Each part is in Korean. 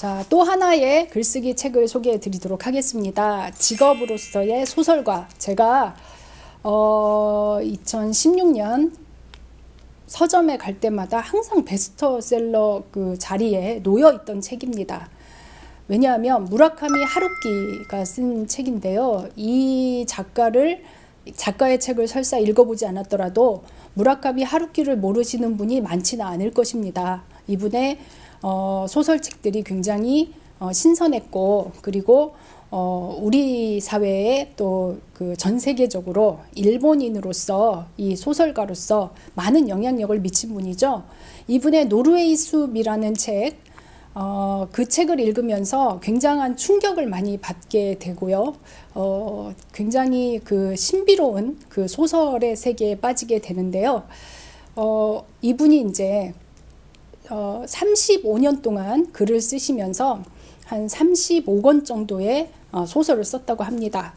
자, 또 하나의 글쓰기 책을 소개해 드리도록 하겠습니다. 직업으로서의 소설가. 제가 2016년 서점에 갈 때마다 항상 베스트셀러 그 자리에 놓여 있던 책입니다. 왜냐하면 무라카미 하루키가 쓴 책인데요. 이 작가의 책을 설사 읽어보지 않았더라도 무라카미 하루키를 모르시는 분이 많지는 않을 것입니다. 이분의 소설책들이 굉장히 신선했고, 그리고 우리 사회에 또 그 전 세계적으로 일본인으로서 이 소설가로서 많은 영향력을 미친 분이죠. 이분의 노르웨이 숲이라는 책, 그 책을 읽으면서 굉장한 충격을 많이 받게 되고요. 굉장히 그 신비로운 그 소설의 세계에 빠지게 되는데요. 이분이 이제 35년 동안 글을 쓰시면서 한 35권 정도의 소설을 썼다고 합니다.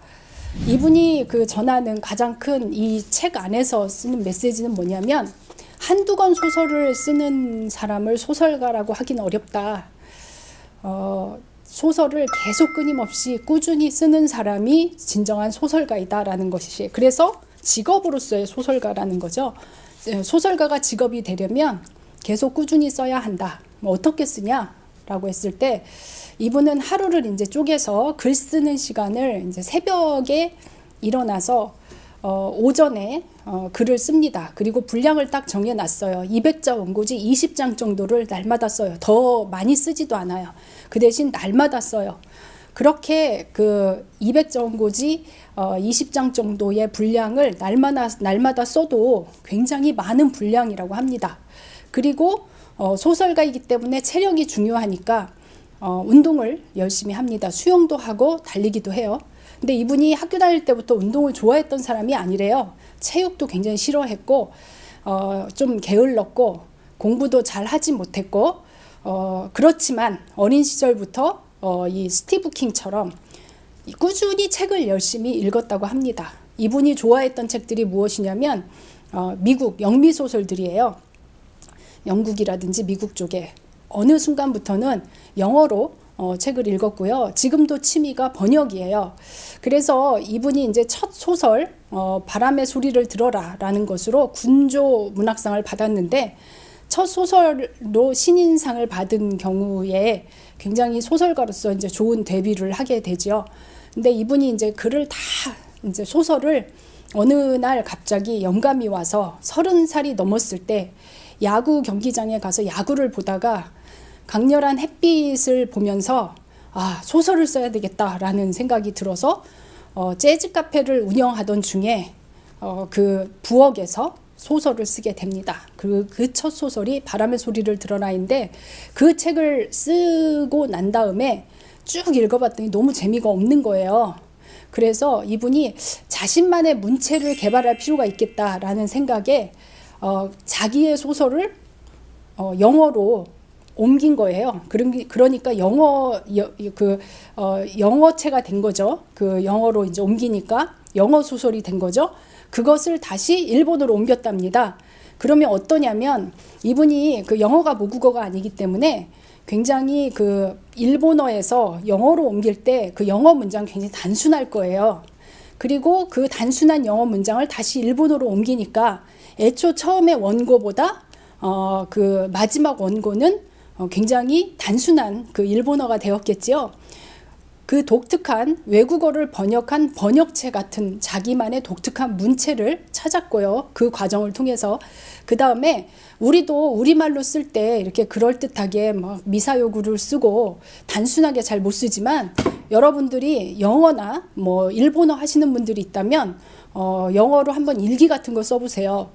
이분이 그 전하는 가장 큰 이 책 안에서 쓰는 메시지는 뭐냐면, 한두 권 소설을 쓰는 사람을 소설가라고 하긴 어렵다. 소설을 계속 끊임없이 꾸준히 쓰는 사람이 진정한 소설가이다라는 것이, 그래서 직업으로서의 소설가라는 거죠. 소설가가 직업이 되려면 계속 꾸준히 써야 한다. 뭐 어떻게 쓰냐라고 했을 때, 이분은 하루를 이제 쪼개서 글 쓰는 시간을 이제 새벽에 일어나서 오전에 글을 씁니다. 그리고 분량을 딱 정해놨어요. 200자 원고지 20장 정도를 날마다 써요. 더 많이 쓰지도 않아요. 그 대신 날마다 써요. 그렇게 그 200자 원고지 20장 정도의 분량을 날마다 써도 굉장히 많은 분량이라고 합니다. 그리고 소설가이기 때문에 체력이 중요하니까 운동을 열심히 합니다. 수영도 하고 달리기도 해요. 근데 이분이 학교 다닐 때부터 운동을 좋아했던 사람이 아니래요. 체육도 굉장히 싫어했고, 좀 게을렀고, 공부도 잘 하지 못했고, 그렇지만 어린 시절부터 이 스티브 킹처럼 꾸준히 책을 열심히 읽었다고 합니다. 이분이 좋아했던 책들이 무엇이냐면 미국 영미 소설들이에요. 영국이라든지 미국 쪽에 어느 순간부터는 영어로 책을 읽었고요. 지금도 취미가 번역이에요. 그래서 이분이 이제 첫 소설 바람의 소리를 들어라 라는 것으로 군조 문학상을 받았는데, 첫 소설로 신인상을 받은 경우에 굉장히 소설가로서 이제 좋은 데뷔를 하게 되죠. 근데 이분이 이제 글을 다 이제 소설을 어느 날 갑자기 영감이 와서 30살이 넘었을 때 야구 경기장에 가서 야구를 보다가 강렬한 햇빛을 보면서 소설을 써야 되겠다라는 생각이 들어서 재즈 카페를 운영하던 중에 그 부엌에서 소설을 쓰게 됩니다. 그 첫 소설이 바람의 소리를 들어라인데, 그 책을 쓰고 난 다음에 쭉 읽어봤더니 너무 재미가 없는 거예요. 그래서 이분이 자신만의 문체를 개발할 필요가 있겠다라는 생각에 자기의 소설을 영어로 옮긴 거예요. 그러니까 영어체가 된 거죠. 그 영어로 이제 옮기니까 영어 소설이 된 거죠. 그것을 다시 일본어로 옮겼답니다. 그러면 어떠냐면, 이분이 그 영어가 모국어가 아니기 때문에 굉장히 그 일본어에서 영어로 옮길 때 그 영어 문장 굉장히 단순할 거예요. 그리고 그 단순한 영어 문장을 다시 일본어로 옮기니까 애초 처음에 원고보다 그 마지막 원고는 굉장히 단순한 그 일본어가 되었겠지요. 그 독특한 외국어를 번역한 번역체 같은 자기만의 독특한 문체를 찾았고요. 그 과정을 통해서. 그 다음에 우리도 우리말로 쓸 때 이렇게 그럴듯하게 막 미사여구를 쓰고 단순하게 잘 못 쓰지만, 여러분들이 영어나 뭐 일본어 하시는 분들이 있다면 영어로 한번 일기 같은 거 써보세요.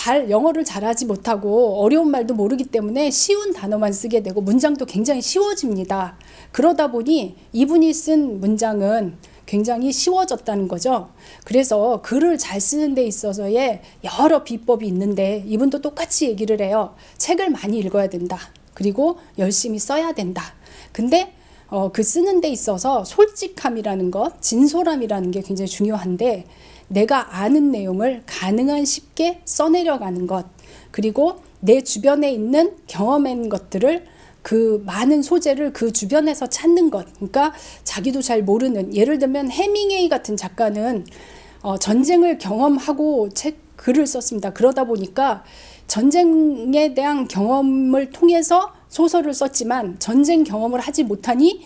영어를 잘하지 못하고 어려운 말도 모르기 때문에 쉬운 단어만 쓰게 되고 문장도 굉장히 쉬워집니다. 그러다 보니 이분이 쓴 문장은 굉장히 쉬워졌다는 거죠. 그래서 글을 잘 쓰는 데 있어서의 여러 비법이 있는데, 이분도 똑같이 얘기를 해요. 책을 많이 읽어야 된다. 그리고 열심히 써야 된다. 근데 그 쓰는 데 있어서 솔직함이라는 것, 진솔함이라는 게 굉장히 중요한데, 내가 아는 내용을 가능한 쉽게 써내려가는 것, 그리고 내 주변에 있는 경험한 것들을 그 많은 소재를 그 주변에서 찾는 것. 그러니까 자기도 잘 모르는, 예를 들면 해밍웨이 같은 작가는 전쟁을 경험하고 글을 썼습니다. 그러다 보니까 전쟁에 대한 경험을 통해서 소설을 썼지만 전쟁 경험을 하지 못하니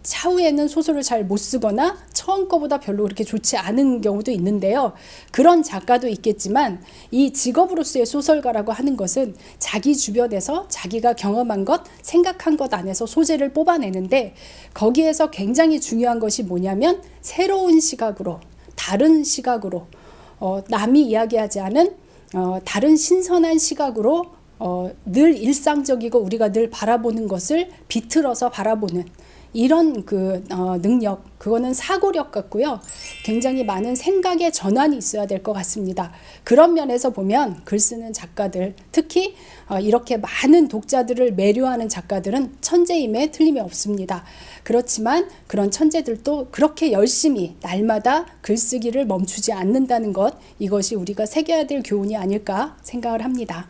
차후에는 소설을 잘 못 쓰거나 처음 거보다 별로 그렇게 좋지 않은 경우도 있는데요. 그런 작가도 있겠지만 이 직업으로서의 소설가라고 하는 것은 자기 주변에서 자기가 경험한 것, 생각한 것 안에서 소재를 뽑아내는데, 거기에서 굉장히 중요한 것이 뭐냐면 새로운 시각으로, 다른 시각으로, 남이 이야기하지 않은 다른 신선한 시각으로 늘 일상적이고 우리가 늘 바라보는 것을 비틀어서 바라보는 이런 능력, 그거는 사고력 같고요. 굉장히 많은 생각의 전환이 있어야 될 것 같습니다. 그런 면에서 보면 글 쓰는 작가들, 특히 이렇게 많은 독자들을 매료하는 작가들은 천재임에 틀림이 없습니다. 그렇지만 그런 천재들도 그렇게 열심히 날마다 글쓰기를 멈추지 않는다는 것, 이것이 우리가 새겨야 될 교훈이 아닐까 생각을 합니다.